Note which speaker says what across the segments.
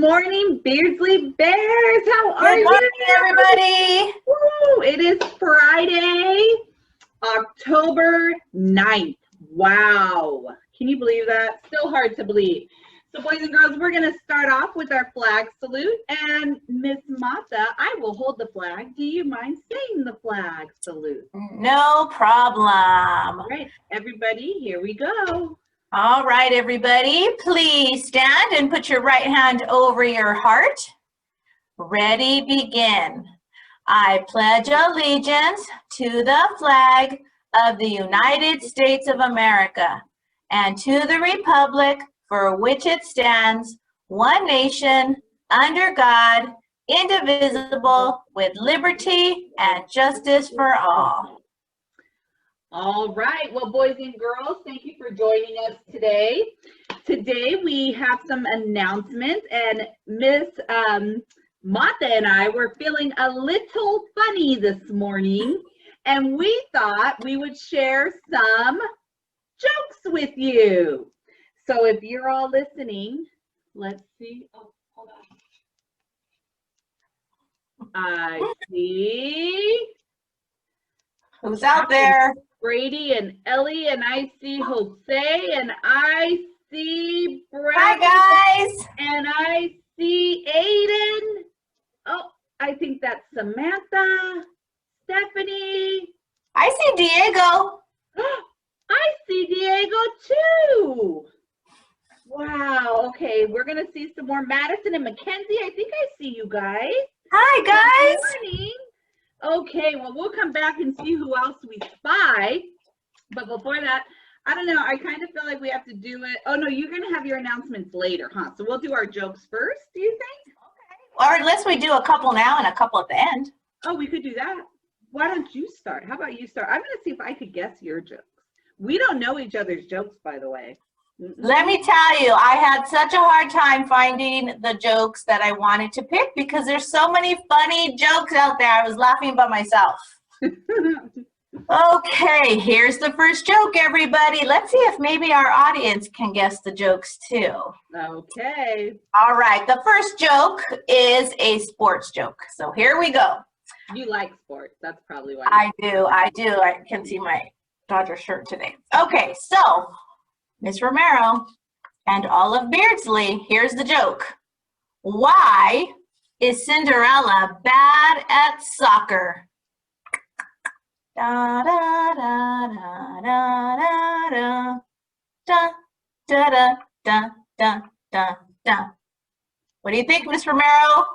Speaker 1: morning, Beardsley Bears. How are you?
Speaker 2: Good morning, everybody.
Speaker 1: Woo! It is Friday, October 9th. Wow. Can you believe that? Still hard to believe. So boys and girls, we're going to start off with our flag salute. And Miss Mata, I will hold the flag. Do you mind saying the flag salute?
Speaker 2: No problem.
Speaker 1: All right, everybody, here we go.
Speaker 2: All right, everybody, please stand and put your right hand over your heart. Ready, begin. I pledge allegiance to the flag of the United States of America and to the republic for which it stands, one nation, under God, indivisible, with liberty and justice for all.
Speaker 1: All right. Well, boys and girls, thank you for joining us today. Today we have some announcements, and Miss Mata and I were feeling a little funny this morning, and we thought we would share some jokes with you. So if you're all listening, let's see. Oh, hold on. I see.
Speaker 2: Who's out there?
Speaker 1: Brady and Ellie, and I see Jose, and I see Brad.
Speaker 2: Hi, guys.
Speaker 1: And I see Aiden. Oh, I think that's Samantha, Stephanie.
Speaker 2: I see Diego.
Speaker 1: I see Diego too. Wow. Okay, we're gonna see some more. Madison and Mackenzie. I think I see you guys.
Speaker 2: Hi, guys.
Speaker 1: Good morning. Okay, well, we'll come back and see who else we spy. But before that, I don't know. I kind of feel like we have to do it. Oh, no, you're going to have your announcements later, huh? So we'll do our jokes first, do you think?
Speaker 2: Okay. Or unless we do a couple now and a couple at the end.
Speaker 1: Oh, we could do that. Why don't you start? How about you start? I'm going to see if I could guess your jokes. We don't know each other's jokes, by the way.
Speaker 2: Let me tell you, I had such a hard time finding the jokes that I wanted to pick because there's so many funny jokes out there. I was laughing by myself. Okay, here's the first joke, everybody. Let's see if maybe our audience can guess the jokes too.
Speaker 1: Okay.
Speaker 2: All right, the first joke is a sports joke. So here we go.
Speaker 1: You like sports. That's probably why.
Speaker 2: I do. I can see my Dodger shirt today. Okay, so Miss Romero and all of Beardsley, here's the joke. Why is Cinderella bad at soccer? Da da da da da da da da da da da da da. What do you think, Miss Romero?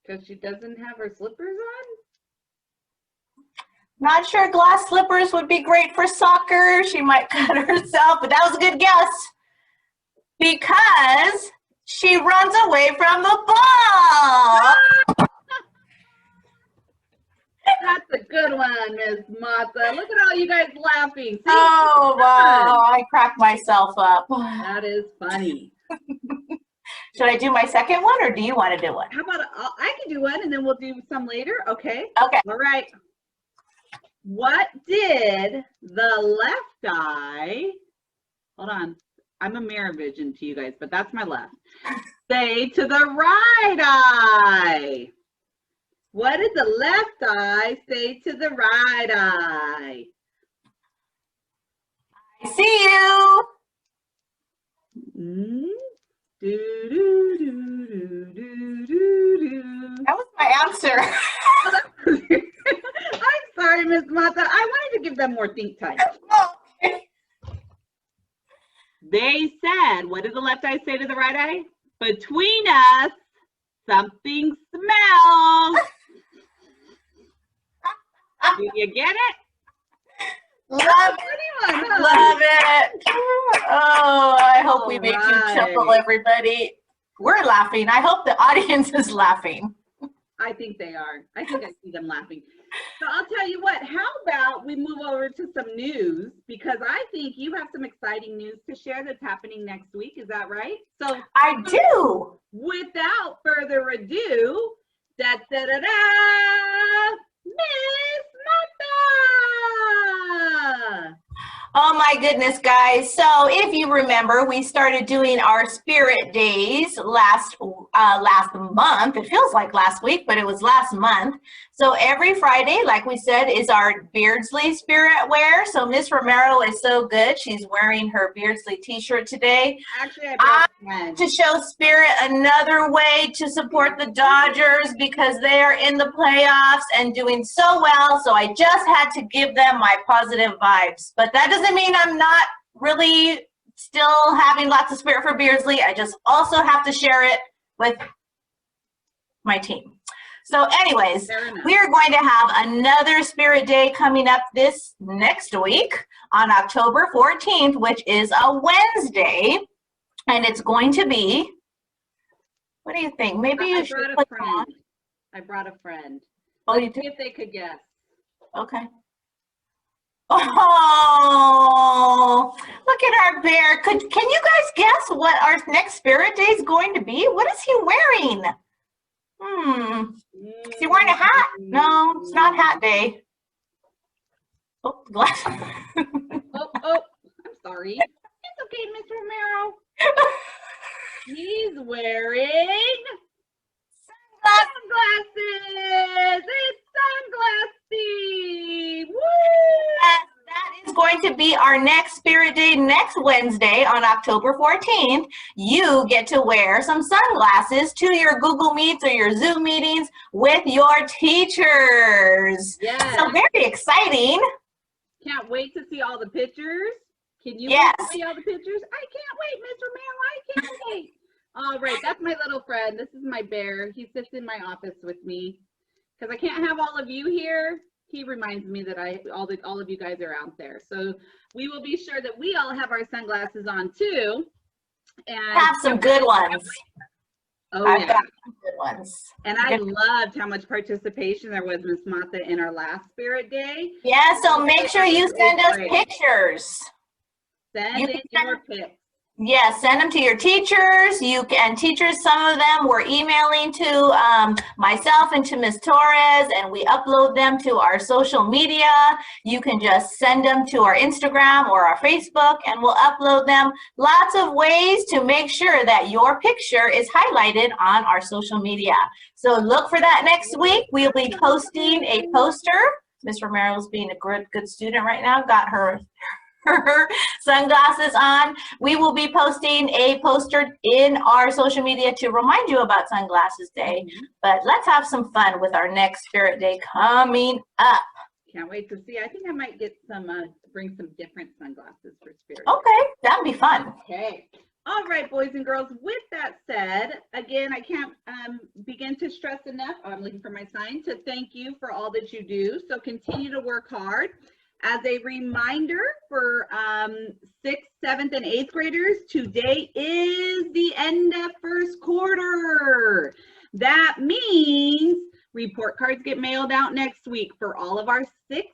Speaker 1: Because she doesn't have her slippers on?
Speaker 2: Not sure glass slippers would be great for soccer. She might cut herself, but that was a good guess. Because she runs away from the ball.
Speaker 1: That's a good one, Miss Mata. Look at all you guys laughing. See?
Speaker 2: Oh, wow. I cracked myself up.
Speaker 1: That is funny.
Speaker 2: Should I do my second one, or do you want to do one?
Speaker 1: How about I can do one, and then we'll do some later. Okay.
Speaker 2: Okay.
Speaker 1: All right. What did the left eye, hold on, I'm a mirror vision to you guys, but that's my left, say to the right eye? What did the left eye say to the right eye?
Speaker 2: I see you.
Speaker 1: Do, do, do, do, do, do, do.
Speaker 2: That was my answer.
Speaker 1: I'm sorry, Miss Mata. I wanted to give them more think time.
Speaker 2: Okay.
Speaker 1: They said, what did the left eye say to the right eye? Between us, something smells. Do you get it?
Speaker 2: Love it. Love it. Oh, I hope we made you chuckle, everybody. We're laughing. I hope the audience is laughing.
Speaker 1: I think they are. I think I see them laughing. So I'll tell you what, how about we move over to some news, because I think you have some exciting news to share that's happening next week. Is that right? So
Speaker 2: I do.
Speaker 1: Without further ado, Miss Mata!
Speaker 2: Oh my goodness, guys. So if you remember, we started doing our spirit days last month. It feels like last week, but it was last month. So every Friday, like we said, is our Beardsley spirit wear. So Miss Romero is so good. She's wearing her Beardsley t-shirt today.
Speaker 1: Actually, I brought a friend.
Speaker 2: To show spirit another way to support the Dodgers because they are in the playoffs and doing so well. So I just had to give them my positive vibes. But that doesn't mean I'm not really still having lots of spirit for Beardsley. I just also have to share it with my team. So anyways, we are going to have another Spirit Day coming up this next week on October 14th, which is a Wednesday. And it's going to be, what do you think? Maybe you should click on.
Speaker 1: I brought a friend.
Speaker 2: Oh,
Speaker 1: Let's
Speaker 2: you
Speaker 1: see
Speaker 2: did?
Speaker 1: if they could guess.
Speaker 2: Okay. Oh, look at our bear. Can you guys guess what our next Spirit Day is going to be? What is he wearing? Is he wearing a hat? No, it's not hat day. Oh, glass.
Speaker 1: Oh, I'm sorry. It's okay, Mr. Romero. He's wearing sunglasses. It's sunglassy. Woo!
Speaker 2: That is going to be our next Spirit Day next Wednesday on October 14th. You get to wear some sunglasses to your Google Meets or your Zoom meetings with your teachers.
Speaker 1: Yes.
Speaker 2: So very exciting.
Speaker 1: Can't wait to see all the pictures. Can you
Speaker 2: Yes.
Speaker 1: wait to see all the pictures? I can't wait, Mr. Romero. I can't wait. All right, that's my little friend. This is my bear. He sits in my office with me because I can't have all of you here. He reminds me that all of you guys are out there. So we will be sure that we all have our sunglasses on too. And
Speaker 2: Have some good ones.
Speaker 1: Oh,
Speaker 2: I've
Speaker 1: yeah.
Speaker 2: got some good ones.
Speaker 1: And I loved how much participation there was, Miss Martha, in our last Spirit Day.
Speaker 2: Yeah, so make sure you send us pictures.
Speaker 1: Send in your pics.
Speaker 2: Yeah, send them to your teachers. Teachers, some of them we're emailing to myself and to Ms. Torres, and we upload them to our social media. You can just send them to our Instagram or our Facebook, and we'll upload them. Lots of ways to make sure that your picture is highlighted on our social media. So look for that next week. We'll be posting a poster. Ms. Romero's being a good student right now. Got her sunglasses on. We will be posting a poster in our social media to remind you about Sunglasses Day. But let's have some fun with our next Spirit Day coming up.
Speaker 1: Can't wait to see. I think I might get some, bring some different sunglasses for Spirit.
Speaker 2: Okay, that'd be fun.
Speaker 1: Okay. All right, boys and girls, with that said, again, I can't begin to stress enough, I'm looking for my sign, to thank you for all that you do. So continue to work hard. As a reminder for 6th, 7th, and 8th graders, today is the end of first quarter. That means report cards get mailed out next week for all of our 6th,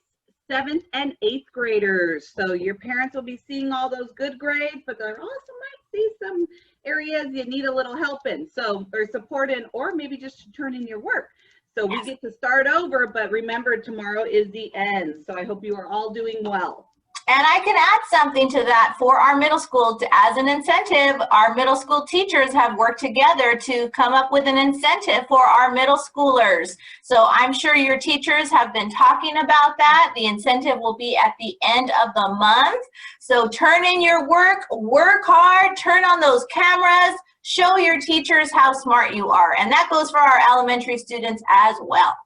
Speaker 1: 7th, and 8th graders. So your parents will be seeing all those good grades, but they also might see some areas you need a little help in, or support in, or maybe just to turn in your work. So we get to start over, but remember, tomorrow is the end. So I hope you are all doing well.
Speaker 2: And I can add something to that for our middle school. As an incentive, our middle school teachers have worked together to come up with an incentive for our middle schoolers. So I'm sure your teachers have been talking about that. The incentive will be at the end of the month. So turn in your work hard, turn on those cameras, show your teachers how smart you are. And that goes for our elementary students as well.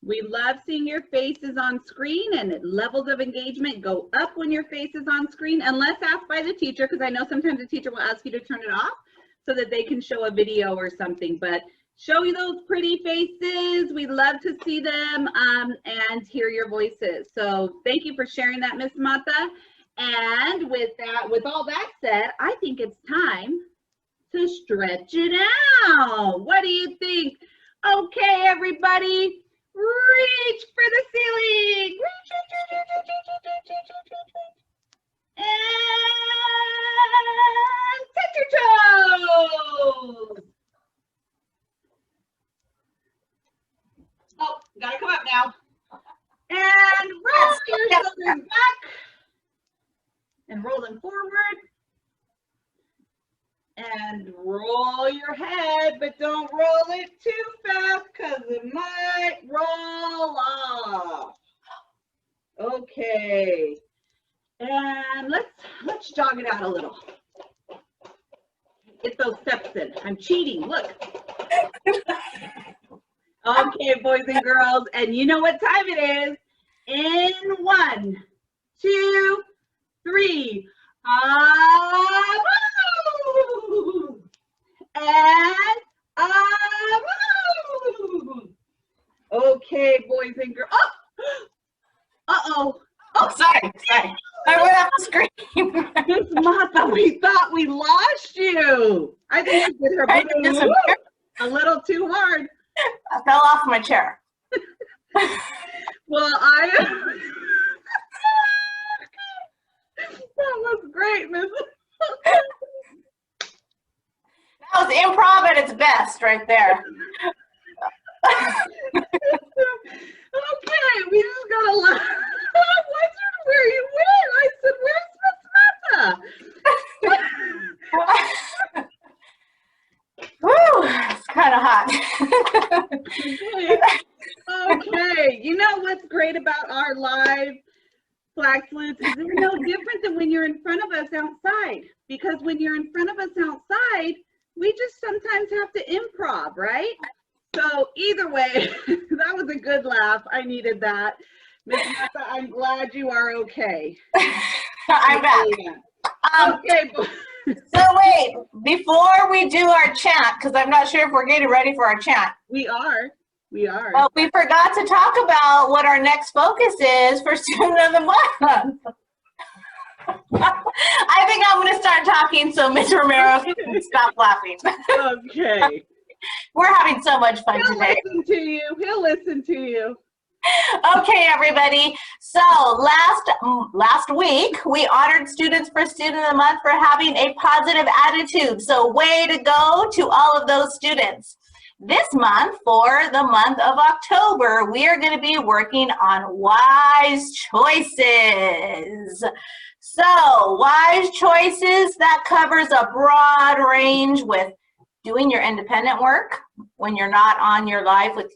Speaker 1: We love seeing your faces on screen, and levels of engagement go up when your face is on screen, unless asked by the teacher, because I know sometimes the teacher will ask you to turn it off so that they can show a video or something. But show you those pretty faces. We love to see them and hear your voices. So thank you for sharing that, Miss Mata. And with all that said, I think it's time to stretch it out. What do you think? Okay, everybody, reach for the ceiling. Reach, and touch your toes. Oh, gotta come up now. And roll your shoulders back. And roll your head, but don't roll it too fast because it might roll off. Okay. And let's jog it out a little. Get those steps in. I'm cheating. Look. Okay, boys and girls, and you know what time it is. In 1, 2, 3. And okay, boys and girls. Oh,
Speaker 2: Oh, sorry. I went off the screen.
Speaker 1: Miss Martha, we thought we lost you. I think you did her a little too hard.
Speaker 2: I fell off my chair.
Speaker 1: Well, that was great, Miss.
Speaker 2: That was improv at its best right there.
Speaker 1: Okay, we just gotta laugh. I wondered where you went. I said, "Where's Miss Martha?"
Speaker 2: Woo, it's kind of hot.
Speaker 1: Okay, you know what's great about our live flag salutes is they're no different than when you're in front of us outside. Because when you're in front of us outside, we just sometimes have to improv, right? So either way, that was a good laugh. I needed that. Miss Martha, I'm glad you are okay.
Speaker 2: I'm back.
Speaker 1: Okay.
Speaker 2: So wait, before we do our chant, because I'm not sure if we're getting ready for our chant.
Speaker 1: We are.
Speaker 2: Well, we forgot to talk about what our next focus is for Student of the Month. I think I'm going to start talking so Ms. Romero can stop laughing.
Speaker 1: Okay.
Speaker 2: We're having so much fun today.
Speaker 1: He'll listen to you.
Speaker 2: Okay, everybody. So last week, we honored students for Student of the Month for having a positive attitude. So way to go to all of those students. This month, for the month of October, we are going to be working on wise choices. So wise choices, that covers a broad range with doing your independent work when you're not on your live with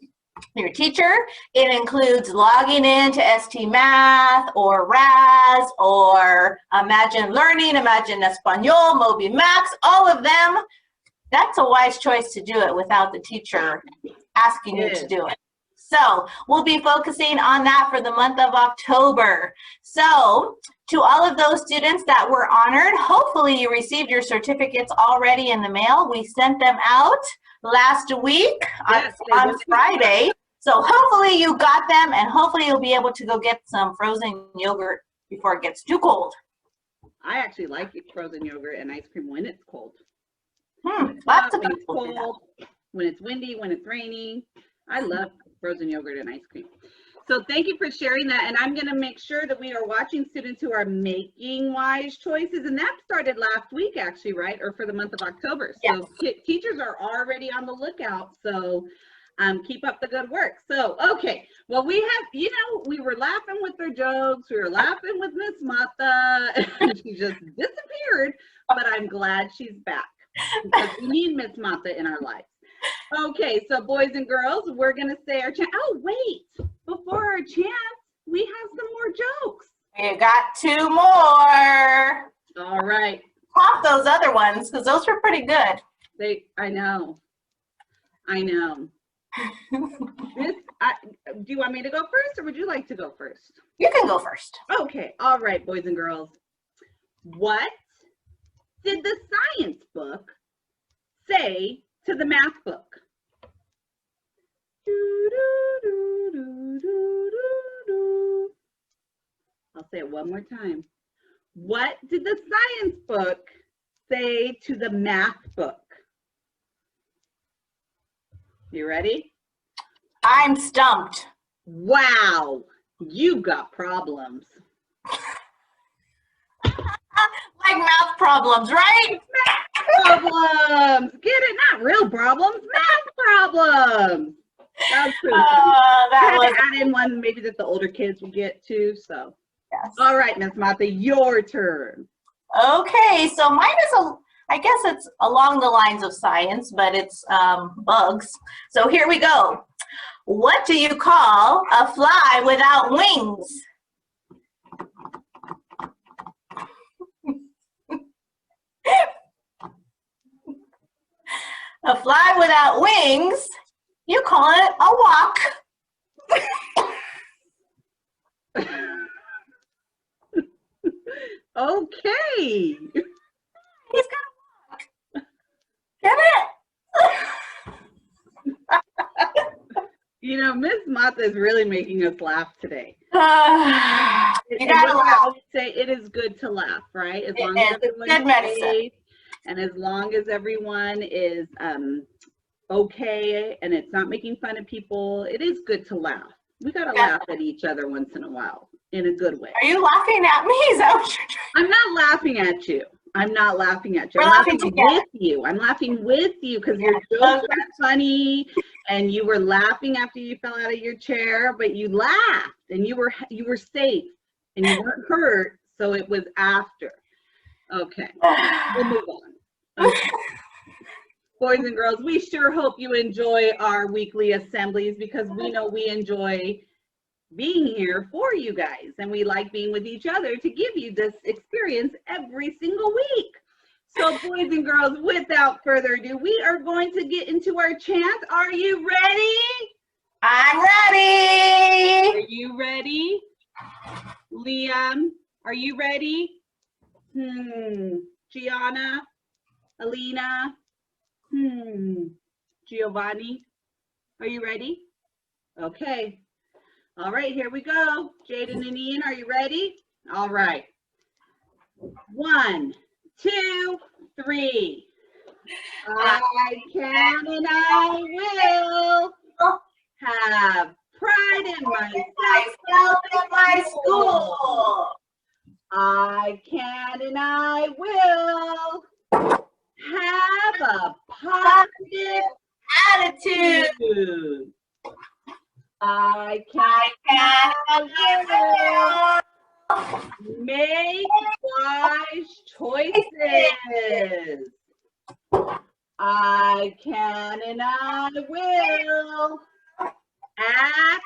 Speaker 2: your teacher. It includes logging into ST Math or RAS or Imagine Learning, Imagine Espanol, Moby Max, all of them. That's a wise choice to do it without the teacher asking you to do it. So we'll be focusing on that for the month of October. So to all of those students that were honored, hopefully you received your certificates already in the mail. We sent them out last week on Friday. So hopefully you got them, and hopefully you'll be able to go get some frozen yogurt before it gets too cold.
Speaker 1: I actually like frozen yogurt and ice cream when it's cold.
Speaker 2: Lots of
Speaker 1: when it's
Speaker 2: people do that.
Speaker 1: cold, when it's windy, when it's rainy. I love frozen yogurt and ice cream. So thank you for sharing that. And I'm going to make sure that we are watching students who are making wise choices. And that started last week, actually, right? Or for the month of October. So yes. Teachers are already on the lookout. So keep up the good work. So, okay. Well, we have, you know, we were laughing with their jokes. We were laughing with Miss Martha. And she just disappeared. But I'm glad she's back. Because we need Miss Martha in our lives. Okay, so boys and girls, we're going to say our chant. Oh, wait. Before our chant, we have some more jokes.
Speaker 2: We got 2 more.
Speaker 1: All right.
Speaker 2: Pop those other ones, because those were pretty good.
Speaker 1: I know. Do you want me to go first, or would you like to go first?
Speaker 2: You can go first.
Speaker 1: Okay. All right, boys and girls. What did the science book say to the math book? I'll say it one more time. What did the science book say to the math book? You ready?
Speaker 2: I'm stumped.
Speaker 1: Wow, you got problems.
Speaker 2: Like math problems, right?
Speaker 1: Math problems. Get it? Not real problems, math problems. That was pretty funny.
Speaker 2: That was...
Speaker 1: add in one maybe that the older kids will get too. So,
Speaker 2: yes.
Speaker 1: All right, Miss Martha, your turn.
Speaker 2: Okay, so mine is I guess it's along the lines of science, but it's bugs. So here we go. What do you call a fly without wings? A fly without wings, you call it a walk.
Speaker 1: Okay.
Speaker 2: He's gonna walk. Get it?
Speaker 1: You know, Miss Mata is really making us laugh today.
Speaker 2: You gotta laugh.
Speaker 1: I would say it is good to laugh, right? As long
Speaker 2: It
Speaker 1: as
Speaker 2: is. It's
Speaker 1: everyone's
Speaker 2: good medicine.
Speaker 1: safe, and as long as everyone is okay and it's not making fun of people, it is good to laugh. We gotta laugh at each other once in a while in a good way.
Speaker 2: Are you laughing at me? Is that what you're trying?
Speaker 1: I'm not laughing at you. I'm not laughing at you.
Speaker 2: We're
Speaker 1: I'm
Speaker 2: laughing
Speaker 1: laughing
Speaker 2: together.
Speaker 1: with you. I'm laughing with you because your jokes are funny and you were laughing after you fell out of your chair, but you laughed and you were safe and you weren't hurt, so it was after. Okay, we'll move on. Okay. Boys and girls, we sure hope you enjoy our weekly assemblies because we know we enjoy being here for you guys, and we like being with each other to give you this experience every single week. So boys and girls, without further ado, we are going to get into our chant. Are you ready?
Speaker 2: I'm ready.
Speaker 1: Are you ready? Liam, are you ready? Gianna, Alina, Giovanni, are you ready? Okay. All right, here we go. Jaden and Ian, are you ready? All right. 1, 2, 3. I can and I will have pride in myself
Speaker 2: in my school.
Speaker 1: I can and I will have a positive
Speaker 2: Attitude.
Speaker 1: I can and I will make wise choices. I can and I will act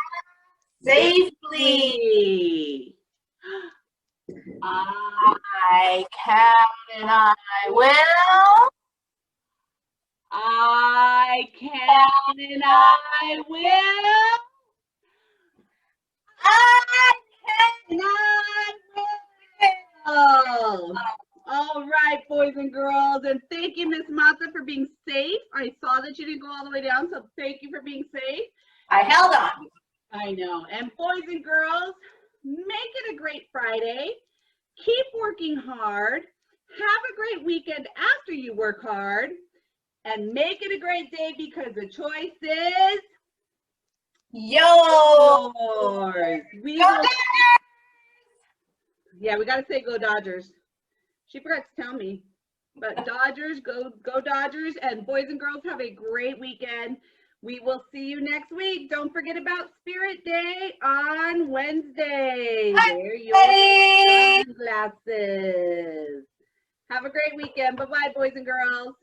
Speaker 2: Safely.
Speaker 1: I
Speaker 2: can and I will.
Speaker 1: I can and I will.
Speaker 2: I
Speaker 1: And I will. All right, boys and girls, and thank you, Miss Mata, for being safe. I saw that you didn't go all the way down, so thank you for being safe.
Speaker 2: I held on.
Speaker 1: I know. And boys and girls, make it a great Friday. Keep working hard. Have a great weekend after you work hard. And make it a great day because the choice is yours. We
Speaker 2: Go
Speaker 1: will...
Speaker 2: Dodgers!
Speaker 1: Yeah, we got to say go Dodgers. She forgot to tell me. But Dodgers, go Dodgers. And boys and girls, have a great weekend. We will see you next week. Don't forget about Spirit Day on Wednesday. Wear your sunglasses. Have a great weekend. Bye-bye, boys and girls.